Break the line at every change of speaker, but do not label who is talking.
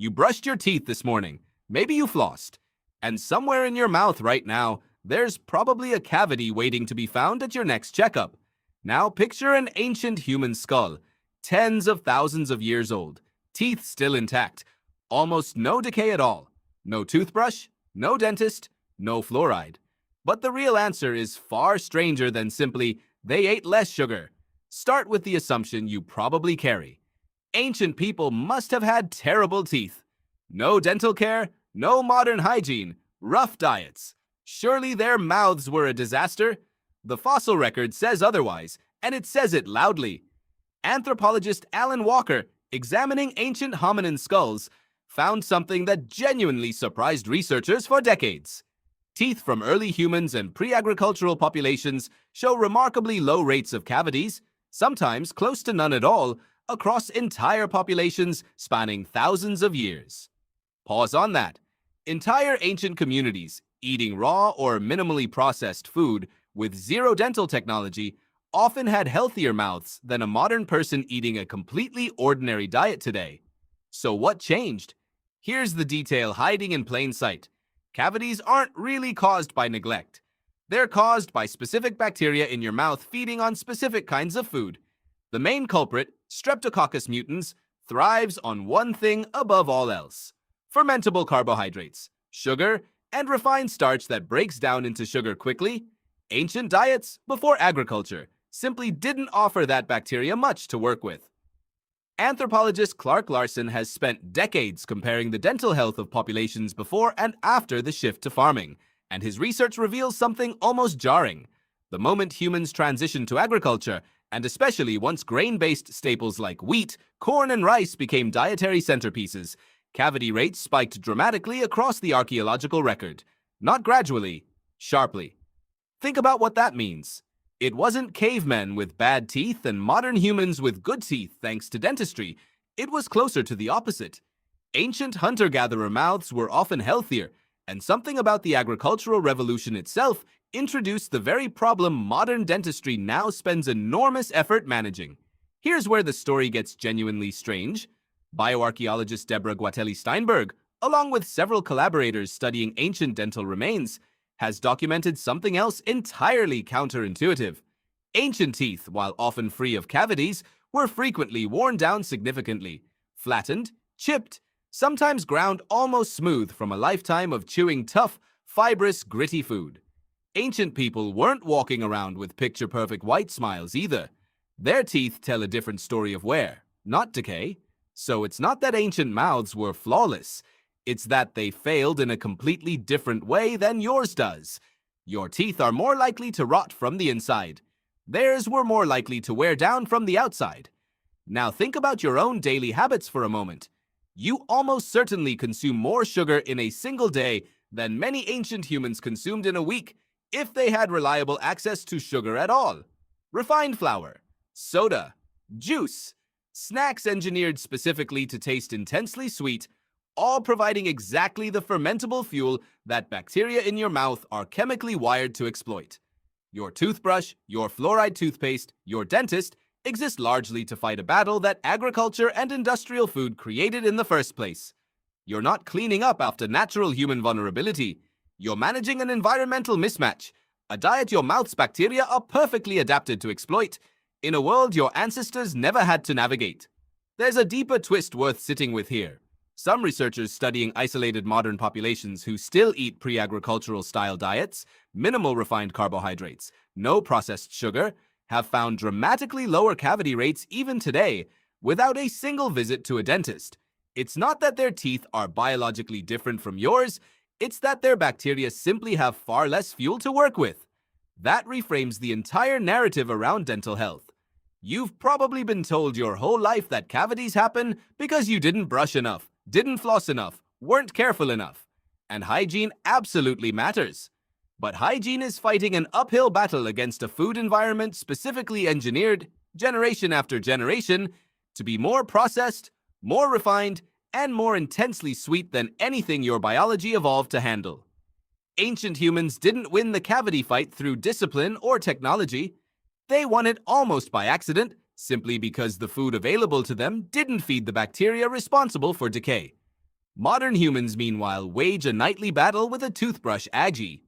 You brushed your teeth this morning. Maybe you flossed. And somewhere in your mouth right now, there's probably a cavity waiting to be found at your next checkup. Now picture an ancient human skull, tens of thousands of years old, teeth still intact, almost no decay at all, no toothbrush, no dentist, no fluoride. But the real answer is far stranger than simply, they ate less sugar. Start with the assumption you probably carry. Ancient people must have had terrible teeth. No dental care, no modern hygiene, rough diets. Surely their mouths were a disaster? The fossil record says otherwise, and it says it loudly. Anthropologist Alan Walker, examining ancient hominin skulls, found something that genuinely surprised researchers for decades. Teeth from early humans and pre-agricultural populations show remarkably low rates of cavities, sometimes close to none at all, across entire populations spanning thousands of years. Pause on that. Entire ancient communities, eating raw or minimally processed food with zero dental technology, often had healthier mouths than a modern person eating a completely ordinary diet today. So what changed? Here's the detail hiding in plain sight. Cavities aren't really caused by neglect. They're caused by specific bacteria in your mouth feeding on specific kinds of food. The main culprit, Streptococcus mutans, thrives on one thing above all else: fermentable carbohydrates, sugar, and refined starch that breaks down into sugar quickly. Ancient diets, before agriculture, simply didn't offer that bacteria much to work with. Anthropologist Clark Larsen has spent decades comparing the dental health of populations before and after the shift to farming, and his research reveals something almost jarring. The moment humans transitioned to agriculture, and especially once grain-based staples like wheat, corn, and rice became dietary centerpieces, cavity rates spiked dramatically across the archaeological record. Not gradually, sharply. Think about what that means. It wasn't cavemen with bad teeth and modern humans with good teeth thanks to dentistry. It was closer to the opposite. Ancient hunter-gatherer mouths were often healthier, and something about the agricultural revolution itself introduced the very problem modern dentistry now spends enormous effort managing. Here's where the story gets genuinely strange. Bioarchaeologist Guatelli-Steinberg, along with several collaborators studying ancient dental remains, has documented something else entirely counterintuitive. Ancient teeth, while often free of cavities, were frequently worn down significantly, flattened, chipped, sometimes ground almost smooth from a lifetime of chewing tough, fibrous, gritty food. Ancient people weren't walking around with picture-perfect white smiles either. Their teeth tell a different story of wear, not decay. So it's not that ancient mouths were flawless. It's that they failed in a completely different way than yours does. Your teeth are more likely to rot from the inside. Theirs were more likely to wear down from the outside. Now think about your own daily habits for a moment. You almost certainly consume more sugar in a single day than many ancient humans consumed in a week, if they had reliable access to sugar at all. Refined flour, soda, juice, snacks engineered specifically to taste intensely sweet, all providing exactly the fermentable fuel that bacteria in your mouth are chemically wired to exploit. Your toothbrush, your fluoride toothpaste, your dentist exist largely to fight a battle that agriculture and industrial food created in the first place. You're not cleaning up after natural human vulnerability. You're managing an environmental mismatch, a diet your mouth's bacteria are perfectly adapted to exploit, in a world your ancestors never had to navigate. There's a deeper twist worth sitting with here. Some researchers studying isolated modern populations who still eat pre-agricultural style diets, minimal refined carbohydrates, no processed sugar, have found dramatically lower cavity rates even today, without a single visit to a dentist. It's not that their teeth are biologically different from yours, it's that their bacteria simply have far less fuel to work with. That reframes the entire narrative around dental health. You've probably been told your whole life that cavities happen because you didn't brush enough, didn't floss enough, weren't careful enough. And hygiene absolutely matters. But hygiene is fighting an uphill battle against a food environment specifically engineered, generation after generation, to be more processed, more refined, and more intensely sweet than anything your biology evolved to handle. Ancient humans didn't win the cavity fight through discipline or technology. They won it almost by accident, simply because the food available to them didn't feed the bacteria responsible for decay. Modern humans, meanwhile, wage a nightly battle with a toothbrush agi.